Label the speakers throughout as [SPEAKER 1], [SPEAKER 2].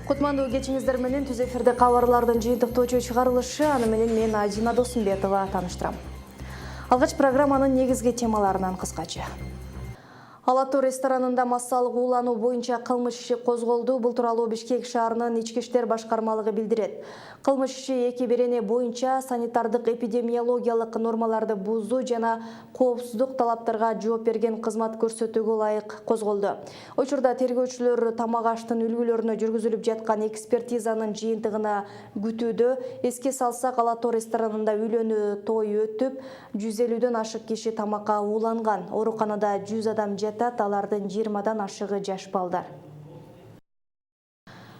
[SPEAKER 1] Кутмандуу кечиңиздер менен түз эфирде кабарлардын жыйынтыктоочу чыгарылышы, аны менен мен Азима Досумбетова тааныштырам. Алгач программанын негизги темаларынан кыскача. Ала Тоо ресторанында массалык уулануу боюнча кылмыш иши козголду. Бул тууралуу Бишкек шаарынын Ички иштер башкармалыгы билдирет. Кылмыш иши эки берене боюнча санитардык эпидемиологиялык нормаларды бузуу жана коопсуздук талаптарга жооп берген кызмат көрсөтүүгө ылайык козголду. Учурда тергөөчүлөр тамак аштын үлгүлөрүнө жүргүзүлүп жаткан экспертизанын жыйынтыгына күтүүдө. Эске салсак, Ала Тоо ресторанында үйлөнүү той өтүп, 150дөн ашык киши тамакка ууланган. Ооруканада 100 адам алардын 20дан ашыгы жаш балдар.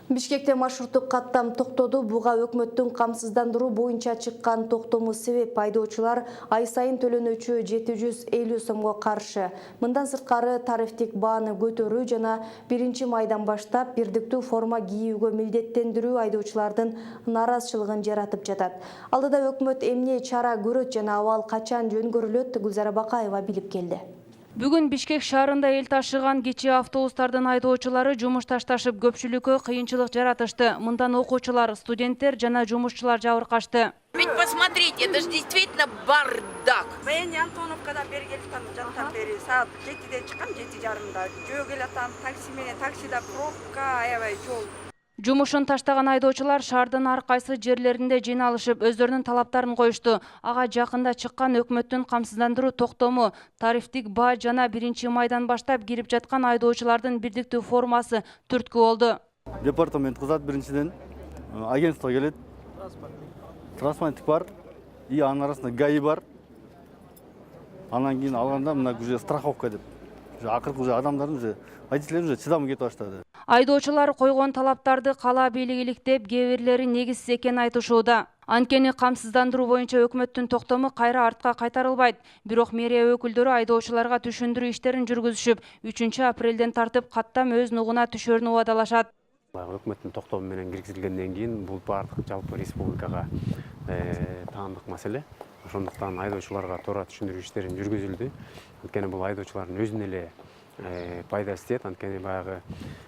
[SPEAKER 1] Бишкекте маршруттук каттам токтоду. Буга өкмөттүн камсыздандыруу боюнча чыккан токтому себеп. Айдоочулар ай сайын төлөнүүчү 750 сомго каршы. Мындан сырткары тарифтик бааны көтөрүү жана 1-майдан баштап бирдиктүү форма кийүүгө милдеттендирүү айдоочулардын наразычылыгын жаратып жатат. Алдыда өкмөт эмне чара көрөт жана абал качан жөнгөрүлөт, Гүлзара Бакаева билип келди.
[SPEAKER 2] Бүгүн Бишкек шаарында эл ташыган кичи автобустардын айдоочулары жумуш ташташып көпчүлүккө кыйынчылык жаратышты. Мындан окуучулар, студенттер жана жумушчулар жабыркашты.
[SPEAKER 3] Ведь посмотрите, это же действительно бардак.
[SPEAKER 4] Мен Антоновкадан бери келиптам, жаттан бери саат 7-де чыккам, 7:30. Жөө келатам, такси менен, таксида пробка, аябай жол.
[SPEAKER 2] Жумушун таштаган айдоочулар шаардын ар кайсы жерлеринде жыйналышып, өздөрүнүн талаптарын коюшту. Ага жакында чыккан өкмөттүн камсыздандыруу токтому, тарифтик баа жана 1-майдан баштап кирип жаткан айдоочулардын бирдиктүү формасы түрткү болду.
[SPEAKER 5] Департамент кызат биринчиден, агентство келет, транспаренттик бар, и анын арасында ГАИ бар. Анан кийин алганда мына уже страховка деп. Акыркы уже адамдардын водительдердин уже чыдамы кетип баштады.
[SPEAKER 2] Айдоочулар койгон талаптарды кала бийлиги иликтеп, кээ бирлери негизсиз экенин айтышууда. Анткени камсыздандыруу боюнча өкмөттүн токтому кайра артка кайтарылбайт. Бирок мэрия өкүлдөрү айдоочуларга түшүндүрүү иштерин жүргүзүшүп, 3-апрелден тартып каттам өз нугуна түшөрүн убадалашат.
[SPEAKER 6] Өкмөттүн токтому менен киргизилгенден кийин бул бардык жалпы республикага таандык маселе. Ошондуктан айдоочуларга туура түшүндүрүү иштерин жүргүзүлдү. Анткени бул айдоочулардын өзүнө эле пайдасы тиет. Анткени баягы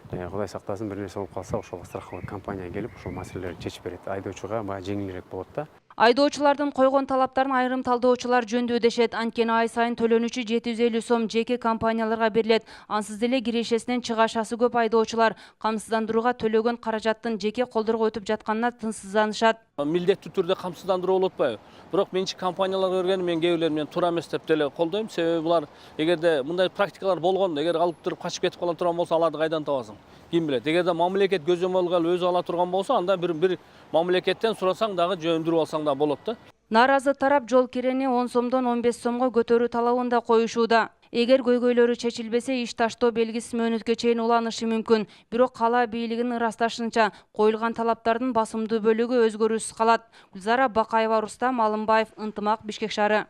[SPEAKER 6] Кудай сактасын бир нерсе болуп калса, ошол страховой компания келип, ошол маселелерди чечип берет. Айдоочуга баягы жеңилирээк болот да.
[SPEAKER 2] Айдоочулардын койгон талаптарын айрым талдоочулар жөндөө дешет. Анткени ай сайын төлөнүүчү 750 сом жеке компанияларга берилет. Ансыз деле кирешесинен чыгашасы көп айдоочулар камсыздандырууга төлөгөн каражаттын жеке колдорго өтүп жатканына тынчсызданышат.
[SPEAKER 7] Милдеттүү түрдө камсыздандыруу болуп атпайбы? Бирок менчик компанияларга бергени мен кээ бирлери менен туура эмес деп деле колдойм. Себеби булар эгерде мындай практикалар болгондо, эгер алып туруп качып кетип кала турган болсо, аларды кайдан табасың? Ким билет? Эгерде мамлекет көзөмөлгө алып өзү ала турган болсо, анда бир мамлекеттен сурасаң дагы жөөндүрүп алсаң да болот да.
[SPEAKER 2] Наразы тарап жол кирени 10 сомдон 15 сомго көтөрүү талабын да коюшууда. Эгер көйгөйлөрү чечилбесе, иш таштоо белгисиз мөөнөткө чейин уланышы мүмкүн. Бирок кала бийлигинин ырасташынча, коюлган талаптардын басымдуу бөлүгү өзгөрүүсүз калат. Гүлзара Бакаева, Рустам Алымбаев, Ынтымак, Бишкек шаары.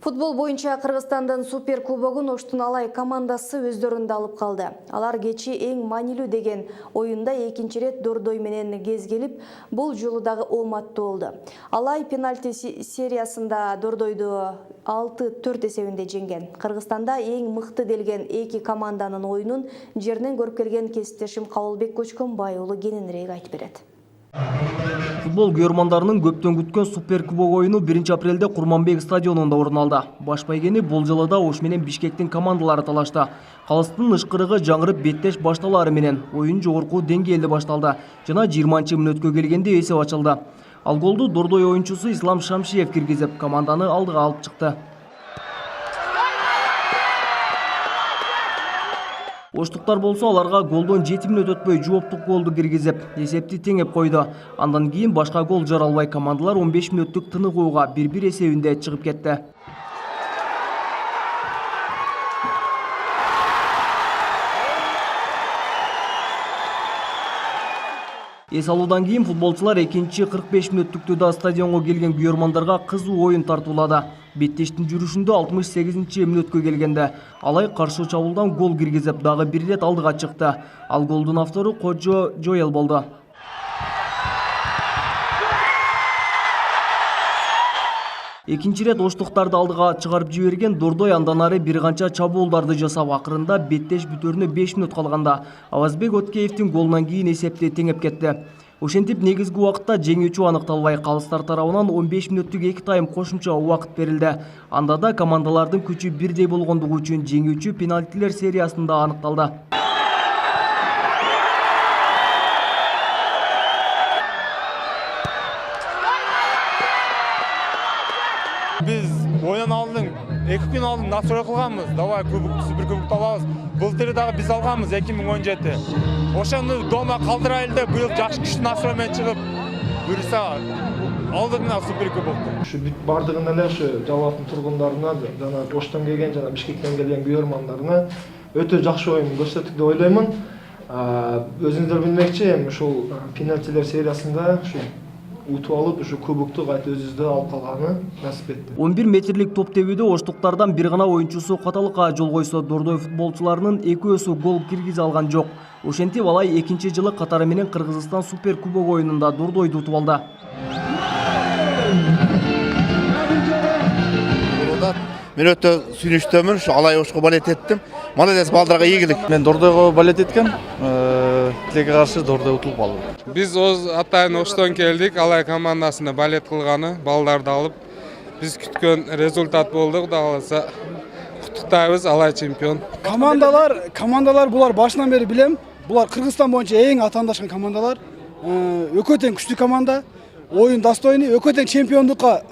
[SPEAKER 1] Футбол боюнча Кыргызстандын Супер кубогун Оштун Алай командасы өздөрүндө алып калды. Алар кечи эң маанилүү деген оюнда экинчи рет Дордой менен кезгелип, бул жолу дагы ооматтуу болду. Алай пенальти сериясында Дордойду 6-4 эсебинде жеңген. Кыргызстанда эң мыкты делген эки команданын оюнун жеринен көрүп келген кесиптешим Кабылбек Көчкөнбай уулу кененирээк айтып берет.
[SPEAKER 8] Футбол көрмандарынын көптөн күткөн Супер кубок оюну 1-апрелде Курманбек стадионунда орун алды. Баш байгени бул жолу да Ош менен Бишкектин командалары талашты. Калыстын ышкырыгы жаңырып беттеш башталары менен оюн жогорку деңгээлде башталды жана 20-мүнөткө келгенде эсеп ачылды. Ал голду Дордой оюнчусу Ислам Шамшиев киргизип, команданы алдыга алып чыкты. Оштуктар болсо аларга голдон 7 мүнөт өтпөй жооптук голду киргизип, эсепти теңеп койду. Андан кийин башка гол жаралбай командалар 15 мүнөттүк тыныгууга 1-1 эсебинде чыгып кетти. Эс алуудан кийин футболчулар экинчи 45 мүнөттүктө да стадионго келген күйөрмандарга кызуу оюн тартуулады. Беттештин жүрүшүндө 68-мүнөткө келгенде Алай каршы чабуулдан гол киргизип, дагы бир рет алдыга чыкты. Ал голдун автору Кожо Жоэл болду. Экинчи ирет оштуктарды алдыга чыгарып жиберген Дордой андан ары бир канча чабуулдарды жасап, акырында беттеш бүтөрүнө 5 мүнөт калганда Авазбек Өткеевдин голунан кийин эсепти теңеп кетти. Ошентип негизги убакытта жеңүүчү аныкталбай, калыстар тарабынан 15 мүнөттүк 2 тайм кошумча убакыт берилди. Анда да командалардын күчү бирдей болгондугу үчүн жеңүүчү пенальтилер сериясында аныкталды.
[SPEAKER 9] Biz oyun aldın, 2 gün aldın, nasıl kılganmız? Davay Süperkuboktu alabız. Былтыр дагы biz alганбыз 2017. Ошону дома калтырайлы да быйыл жакшы күчтүү настрой менен чыгып, буюрса алдык мына Süperkuboкту.
[SPEAKER 10] Şu bardığından da şu Жалалдын тургундарына, жана Оштон келген, жана Бишкектен келген күйөрмандарына өтө жакшы оюн көрсөттүк деп ойлоймун. Өзүңүздөр билмекчи, эми ушул пенальтилер сериясында şu утуп алып, şu кубокту кайта өзүбүздө алып калганы насип этти.
[SPEAKER 8] 11 метрлик топ тебүүдө оштуктардан бир гана оюнчусу каталыкка жол койсо, Дордой футболчуларынын экөөсү гол киргизе алган жок. Ошентип алай экинчи жылы катары менен Кыргызстан Суперкубок оюнунда Дордойду утуп алды.
[SPEAKER 11] Мен өтө сүйүнүчтөмүн, ушу Алай Ошко балет еттим. Молодец, балдарга ийгилик.
[SPEAKER 12] Мен Дордойго балет эткем. Тилекке каршы Дордой утулуп калды.
[SPEAKER 13] Биз атайын Оштон келдик, Алай командасына балет кылганы, балдарды алып, биз күткөн результат болду. Кудай кааласа куттуктайбыз, Алай чемпион.
[SPEAKER 12] Командалар булар башынан бери билем. Булар Кыргызстан боюнча эң атаандашкан командалар. Өкө тең күчтүү команда. Oyun достойный, өкө тең чемпиондукка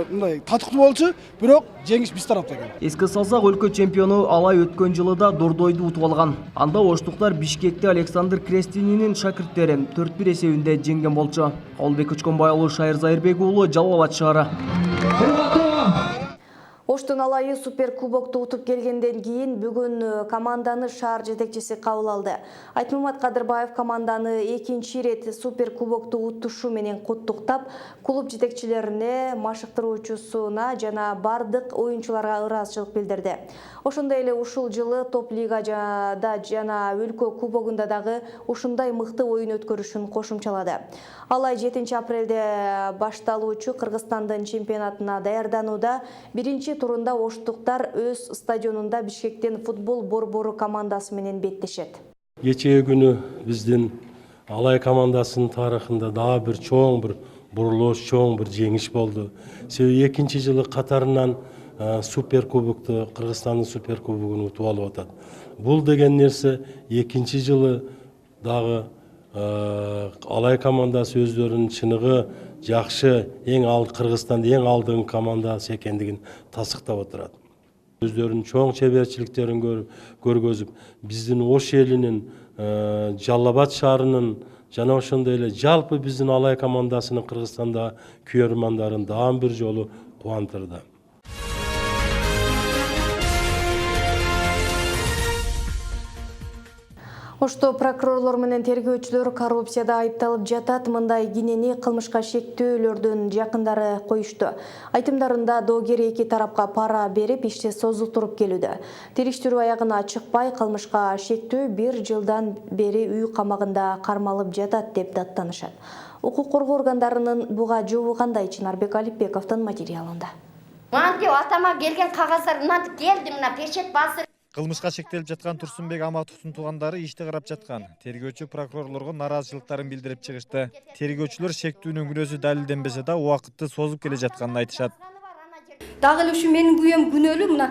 [SPEAKER 12] мындай татыктуу болчу, бирок жеңиш биз тарапта экен.
[SPEAKER 8] Эске салсак, өлкө чемпиону Алай өткөн жылы да Дордойду утуп алган. Анда оштуктар Бишкекте Александр Крестининин шакирттери 4-1 эсебинде жеңген болчу. Кабылбек Көчкөнбай уулу, Шайыр Зайырбек уулу, Жалал Абад шаары.
[SPEAKER 1] Оштун Алайы Суперкубокту утуп келгенден кийин бүгүн команданы шаар жетекчиси кабыл алды. Айтмамат Кадырбаев команданы экинчи ирет Суперкубокту утушу менен куттуктап, клуб жетекчилерине, машыктыруучусуна жана бардык оюнчуларга ыраазычылык билдирди. Ошондой эле ушул жылы топ лигада жана өлкө кубогунда дагы ушундай мыкты оюн өткөрүшүн кошумчалады. Алай 7 апрелде башталуучу Кыргызстандын чемпионатына даярданууда биринчи турунда оштуктар өз стадионунда Бишкектен футбол борбору командасы менен беттешет.
[SPEAKER 14] Кечээ күнү биздин Алай командасынын тарыхында дагы бир чоң бир бурулуш, чоң бир жеңиш болду. Себеби экинчи жылы катарынан Суперкубокту, Кыргызстандын Суперкубогун утуп алып атат. Бул деген нерсе экинчи жылы дагы Алай командасы өздөрүнүн чыныгы жакшы, Кыргызстанда эң алдыңкы командасы экендигин тасыктап отурат. Өздөрүнүн чоң чеберчиликтерин көргөзүп, биздин Ош элинин, Жалал Абад шаарынын жана ошондой эле жалпы биздин Алай командасынын Кыргызстанда күйөрмандарын дагы бир жолу кубандырды.
[SPEAKER 1] Ошто прокурорлор менен тергөөчүлөр коррупцияда айыпталып жатат. Мындай кинени кылмышка шектөөлөрдүн жакындары коюшту. Айтымдарында доогер эки тарапка пара берип, ишти созултуруп келүүдө. Териштирүү аягына чыкпай, кылмышка шектөө 1 жылдан бери үй камагында кармалып жатат деп даттанышат. Укук коргоо органдарынын буга жообу кандай? Чынарбек Алипбековдун материалында.
[SPEAKER 15] Мантип атама келген кагаздар мынантип келди, мына печет басып.
[SPEAKER 9] Кылмышка шектелип жаткан Турсунбек Аматовдун туугандары ишти карап жаткан. Тергөөчү прокурорлорго нараазычылыктарын билдирип чыгышты. Тергөөчүлөр шектүүнүн күнөөсү далилденбесе да убакытты созуп келе жатканын айтышат.
[SPEAKER 16] Дагы эле ушу менин күйөөм күнөөлүү, мына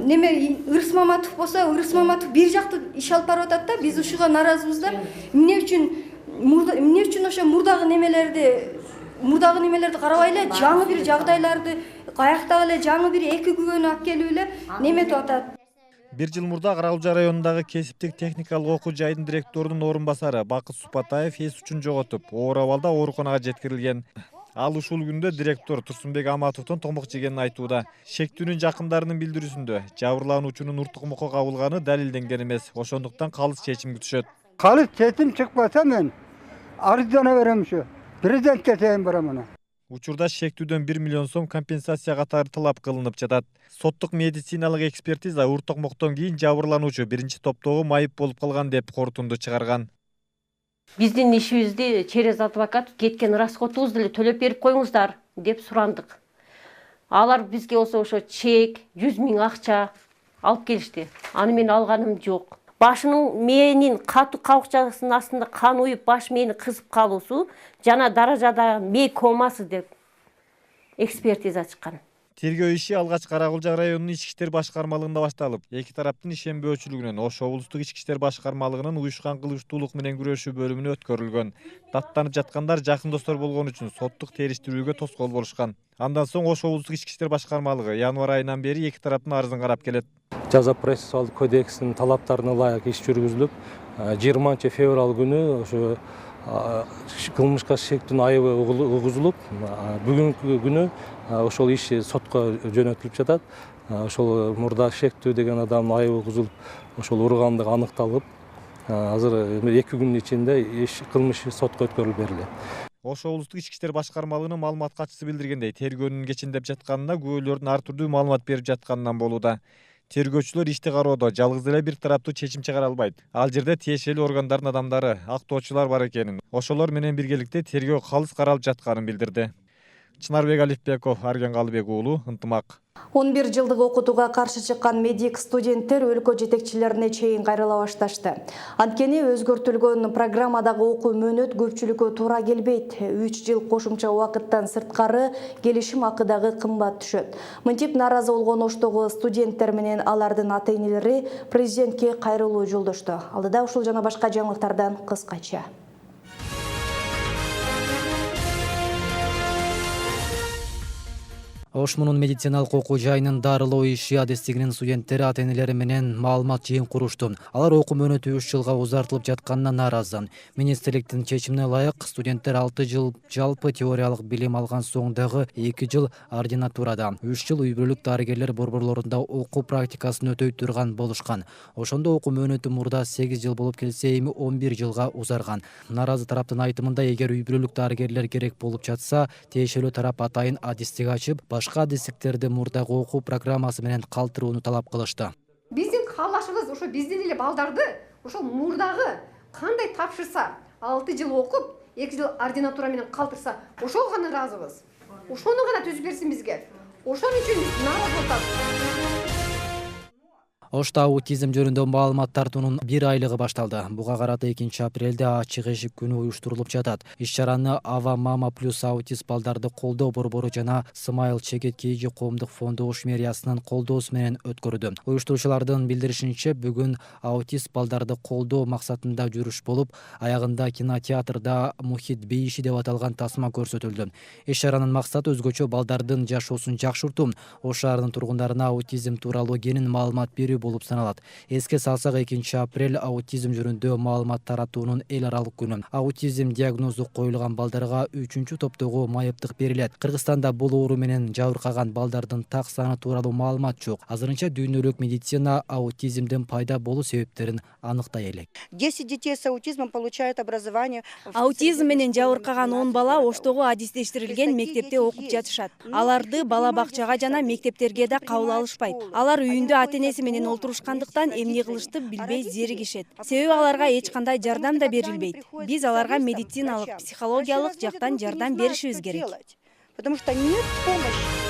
[SPEAKER 16] неме Ырыс Маматов болсо, Ырыс Маматов бир жакты иш алып барып атат да, биз ушуга нааразыбыз да. Эмне үчүн ошо мурдагы немелерди карабай эле жаңы бир жагдайларды каяктагы эле жаңы бир эки күбөнү алып келип эле неметип атат.
[SPEAKER 9] 1 жыл мурда Каралжа районундагы кесиптик техникалык окуу жайдын директорунун орун басары Бакыт Супатаев эс учун жоготуп, оор абалда ооруканага жеткирилген. Ал ушул күндө директор Турсунбек Аматовдон томок жегенин айтууда. Шектүүнүн жакындарынын билдирүүсүндө жабырлануучунун уртук мукка кабылганы далилденген эмес. Ошондуктан калыс чечим күтүшөт.
[SPEAKER 17] Калыс чечим чыкпаса мен арыздана берем ушу. Президентке чейин барам.
[SPEAKER 9] Учурда шектүүдөн 1 миллион сом компенсация катары талап кылынып жатат. Соттук медициналык экспертиза уртук моктон кийин жабырлануучу биринчи топтогу майып болуп калган деп корутунду чыгарган.
[SPEAKER 18] Биздин ишибизди через адвокат кеткен расходубузду эле төлөп берип коюңуздар деп сурандык. Алар бизге ошо чек 100 000 акча алып келишти. Аны мен алганым жок. Башының менин катуу кабыкчасынын астында кан уюп, баш мени кысып калуусу жана даражада мээ комасы деп экспертиза чыккан.
[SPEAKER 9] Тергөө иши алгач Каракулжа районунун ички иштер башкармалыгында башталып, эки тараптын ишенбөөчүлүгүнөн Ош облустук ички иштер башкармалыгынын уюшкан кылмыштуулук менен күрөшүү бөлүмүнө өткөрүлгөн. Даттанып жаткандар жакын достор болгон үчүн соттук териштирүүгө тоскоол болушкан. Андан соң Ош облустук ички иштер башкармалыгы январь айынан бери эки тараптын арызын карап келет.
[SPEAKER 19] Жаза процессуалдык кодексинин талаптарына ылайык иш жүргүзүлүп, 20 февраль күнү ошо кылмышка шектүүнүн айыбы угузулуп, бүгүнкү күнү ошол иш сотко жөнөтүлүп жатат. Ошол мурда шектүү деген адамдын айыбы угузулуп, ошол ургандыгы аныкталып, азыр 2 күнүн ичинде кылмыш сотко өткөрүлүп берилет.
[SPEAKER 9] Ош облустук ички иштер башкармалыгынын маалымат катчысы билдиргендей, тергөөнүн кечендеп жатканына күбөлөрдүн ар түрдүү маалымат берип жатканынан болууда. Тергөөчүлөр ишти кароодо жалгыз эле бир тараптуу чечим чыгара албайт. Ал жерде тиешелүү органдардын адамдары, актоочулар бар экенин, ошолор менен биргеликте тергөө калыс каралып жатканын билдирди. Чынарбек Алифбеков, Арген Калыбек уулу, Ынтымак.
[SPEAKER 1] 11 жылдык окутууга каршы чыккан медик студенттер өлкө жетекчилерине чейин кайрыла башташты. Анткени өзгөртүлгөн программадагы окуу мөөнөт көпчүлүккө туура келбейт. 3 жыл кошумча убакыттан сырткары келишим акы дагы кымбат түшөт. Мынтип нааразы болгон Оштогу студенттер менен алардын ата-энелери президентке кайрылуу жолдошту. Алдыда ушул жана башка жаңылыктардан кыскача.
[SPEAKER 20] Ош мунун медициналык окуу жайынын дарылоо иши адестигинин студенттери ата-энелери менен маалымат жыйын курушту. Алар окуу мөөнөтү 3 жылга узартылып жатканына нааразы. Министрликтин чечимине ылайык студенттер 6 жыл жалпы теориялык билим алган соң дагы 2 жыл ординатурада, 3 жыл үй бүлөлүк дарыгерлер борборлорунда окуу практикасын өтөй турган болушкан. Ошондо окуу мөөнөтү мурда 8 жыл болуп келсе, эми 11 жылга узарган. Нааразы тараптын айтымында, эгер үй бүлөлүк дарыгерлер керек болуп жатса, тиешелүү тарап атайын адистик ачып, башка адистиктерди мурдагы окуу программасы менен калтырууну талап кылышты.
[SPEAKER 21] Биздин каалашыбыз ошо биздин эле балдарды ошол мурдагы кандай тапшырса, 6 жыл окуп, 2 жыл ординатура менен калтырса, ошол гана ыраазыбыз. Ошону гана түзүп берсин бизге. Ошон үчүн нааразы болуп атабыз.
[SPEAKER 20] Ошто аутизм жөнүндө маалымат тартуунун 1 айлыгы башталды. Буга карата 2 апрелде ачык эшик күнү уюштурулуп жатат. Иш-чараны Ава Мама плюс аутист балдарды колдоо борбору жана Смайл Чекет KG коомдук фонду Ош мэриясынын колдоосу менен өткөрдү. Уюштуруучулардын билдиришинче, бүгүн аутист балдарды колдоо максатында жүрүш болуп, аягында кинотеатрда Мухит бейиши деп аталган тасма көрсөтүлдү. Иш-чаранын максаты өзгөчө балдардын жашоосун жакшыртуу. Ош шаарынын тургундарына аутизм тууралуу кенен маалымат берүү болуп саналат. Эске салсак, 2 апрель аутизм жөнүндө маалымат таратуунун эл аралык күнү. Аутизм диагнозу коюлган балдарга 3-чү топтогу майыптык берилет. Кыргызстанда бул оору менен жабыркаган балдардын так саны тууралуу маалымат жок. Азырынча дүйнөлүк медицина аутизмдин пайда болуу себептерин аныктай элек.
[SPEAKER 22] 10 детей с аутизмом получают образование.
[SPEAKER 23] Аутизм менен жабыркаган 10 бала Оштогу адистештирилген мектепте окуп жатышат. Аларды бала бакчага жана мектептерге да кабыл алышпайт. Алар үйүндө ата-энеси менен олтурушкандыктан эмне кылышты билбей зеригишет. Себеби аларга эч кандай жардам да берилбейт. Биз аларга медициналык, психологиялык жактан жардам беришибиз керек.
[SPEAKER 22] Потому что нет помощи.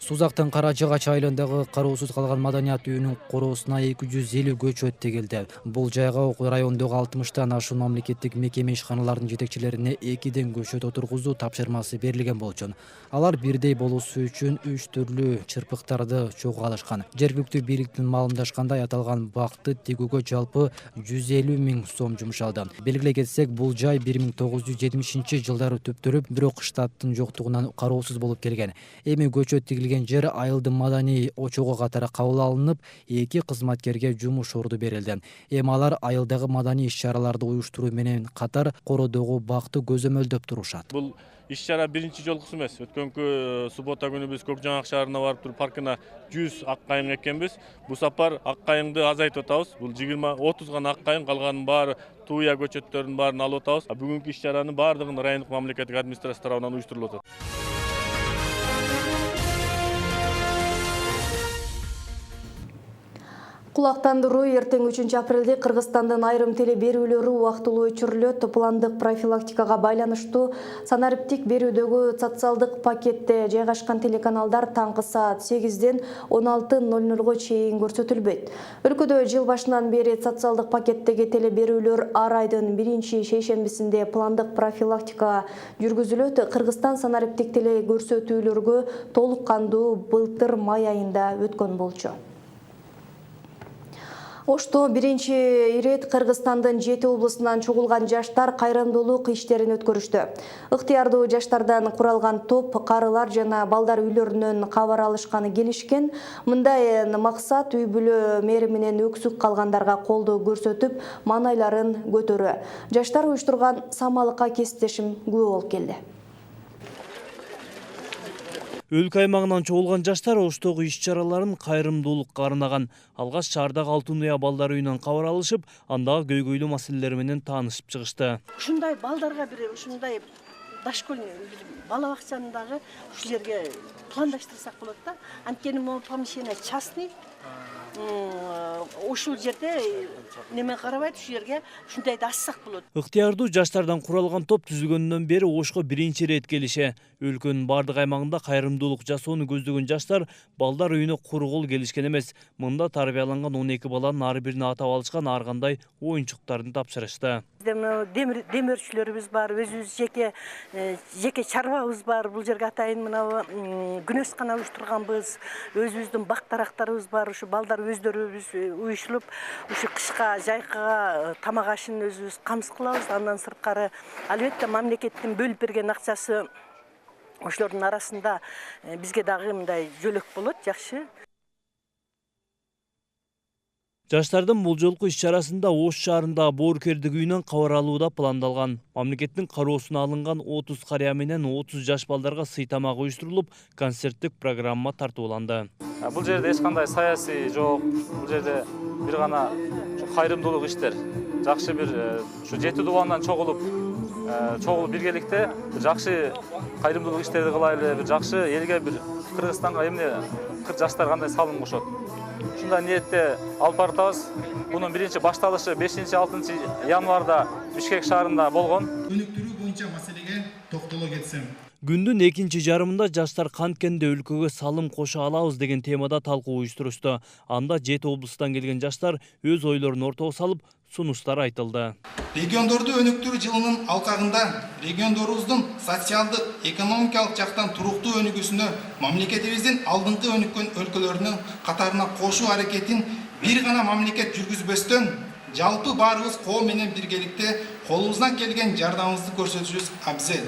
[SPEAKER 20] Сузактын Кара Жыгач айылындагы кароосуз калган маданият үйүнүн короосуна 250 көчөт тегилди. Бул жайга райондогу 60тан ашуун мамлекеттик мекеме ишканалардын жетекчилерине 2ден көчөт отургузуу тапшырмасы берилген болчу. Алар бирдей болуусу үчүн 3 түрлүү чырпыктарды чогуу алышкан. Жергиликтүү бийликтин маалымдашкандай, аталган бакты тигүүгө жалпы 150 000 сом жумшалды. Белгилей кетсек, бул жай 1970-жылдары түптөлүп, бирок штаттын жоктугунан кароосуз болуп келген. Эми көчөт тигилген жер айылдын маданий очогу катары кабыл алынып, 2 кызматкерге жумуш орду берилди. Эми алар айылдагы маданий иш-чараларды уюштуруу менен катар кородогу бакты көзөмөлдөп турушат.
[SPEAKER 24] Бул иш-чара биринчи жолкусу эмес. Өткөнкү суббота күнү биз Көк Жаңак шаарына барып туруп паркына 100 ак кайың эккенбиз. Бул сапар ак кайыңды азайтып атабыз. Бул 20-30 гана ак кайың, калганын баары туя көчөттөрдүн баарын алып атабыз. Бүгүнкү иш-чаранын баардыгын райондук мамлекеттик администрация тарабынан уюштурулуп атат.
[SPEAKER 1] Кулактандыруу эртең 3 апрелде Кыргызстандын айрым теле берүүлөрү убактылуу өчүрүлөт. Пландык профилактикага байланыштуу санариптик берүүдөгү социалдык пакетте жайгашкан телеканалдар таңкы саат 8-ден 16:00 чейин көрсөтүлбөйт. Өлкөдө жыл башынан бери социалдык пакеттеги теле берүүлөр ар айдын 1 шейшембисинде пландык профилактикага жүргүзүлөт. Кыргызстан санариптик теле көрсөтүүлөргө толук кандуу былтыр май айында өткөн болчу. Ошто биринчи ирет Кыргызстандын 7 облусунан чогулган жаштар кайрымдуулук иштерин өткөрүштү. Ыктыярдуу жаштардан куралган топ карылар жана балдар үйлөрүнөн кабар алышканы келишкен. Мындай максат үй бүлө мэри менен өксүк калгандарга колдоо көрсөтүп, маанайларын көтөрүү. Жаштар уюштурган самалыкка кесиптешим күбө болуп келди.
[SPEAKER 8] Өлкө аймагынан чогулган жаштар Оштогу иш-чараларын кайрымдуулукка арнаган. Алгаш шаардагы Алтын Уя балдар үйүнөн кабар алышып, андагы көйгөйлүү маселелер менен таанышып чыгышты.
[SPEAKER 3] Ушундай балдарга бир ушундай дошкольный бала бакчасындагы ушул жерге пландаштырсак болот да. Анткени могу помещение частный. Ушул жерде неме карабайт, ушул жерге ушундайды ачсак болот.
[SPEAKER 8] Ыктыярдуу жаштардан куралган топ түзүлгөндөн бери Ошко биринчи ирет келише. Өлкөнүн бардык аймагында кайрымдуулук жасоону көздөгөн жаштар балдар үйүнө кургул келишкен эмес. Мында тарбияланган 12 баланын ар бирине атап алышкан ар кандай оюнчуктарын тапшырышты.
[SPEAKER 3] Демирчилерибиз бар, өзүбүз жеке чарбабыз бар. Бул жерге атайын мына күнөскана уюштурганбыз. Өзүбүздүн бактарактарыбыз бар. Ушу балдар өздөрүбүз уюшулуп, ушу кышка, жайкыга тамак ашын өзүбүз камсыз кылабыз. Андан сырткары албетте мамлекеттин бөлүп берген акчасы ошолордун арасында бизге дагы мындай жөлөк болот, жакшы.
[SPEAKER 8] Жаштардын бул жолку иш-чарасында Ош шаарындагы Боорукердик үйүнөн кабар алууда пландалган. Мамлекеттин кароосуна алынган 30 карыя менен 30 жаш балдарга сый тамак уюштурулуп, концерттик программа тартууланды.
[SPEAKER 4] Бул жерде эч кандай саясий жок. Бул жерде бир гана кайрымдуулук иштер. Жакшы бир ушу 7 дубандан чогулуп биргеликте жакшы кайрымдуулук иштерди кылайлы, бир жакшы элге, бир Кыргызстанга эмне жаштар кандай салым кошот. Ушундай ниетте алып баратабыз. Бунун биринчи башталышы 5-6 январда Бишкек шаарында болгон.
[SPEAKER 5] Өнүктүрүү боюнча маселеге токтоло кетсем.
[SPEAKER 8] Күндүн экинчи жарымында жаштар канткенде өлкөгө салым кошо алабыз деген темада талкуу уюштурушту. Анда 7 облустан келген жаштар өз ойлорун ортого салып, сунуштар айтылды.
[SPEAKER 5] Региондорду өнүктүрүү жылынын алкагында региондорубуздун социалдык, экономикалык жактан туруктуу өнүгүүсүнө мамлекетибиздин алдыңкы өнүккөн өлкөлөрүнүн катарына кошуу аракетин бир гана мамлекет жүргүзбөстөн, жалпы баарыбыз коом менен биргеликте колубуздан келген жардамыбызды көрсөтүшүбүз абзел.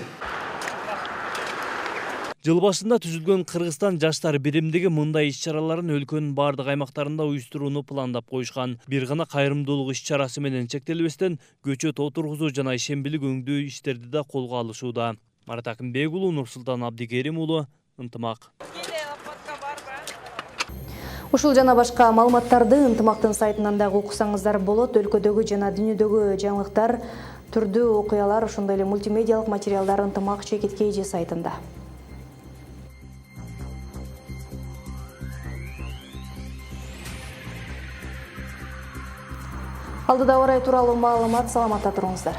[SPEAKER 8] Жыл башында түзүлгөн Кыргызстан жаштар биримдиги мындай иш-чараларын өлкөнүн бардык аймактарында уюштурууну пландап коюшкан. Бир гана кайрымдуулук иш-чарасы менен чектелбестен көчөт отургузуу жана ишембилик өңдүү иштерди да колго алышууда. Марат Акынбек уулу, Нурсултан Абдикерим уулу, Ынтымак.
[SPEAKER 1] Ушул жана башка маалыматтарды Ынтымактын сайтынан дагы окусаңыздар болот. Өлкөдөгү жана дүйнөдөгү жаңылыктар, түрдүү окуялар, ошондой эле мультимедиалык материалдар Ынтымак ЧК сайтында. Алдыда орай тууралуу маалымат, саламатта туруңуздар.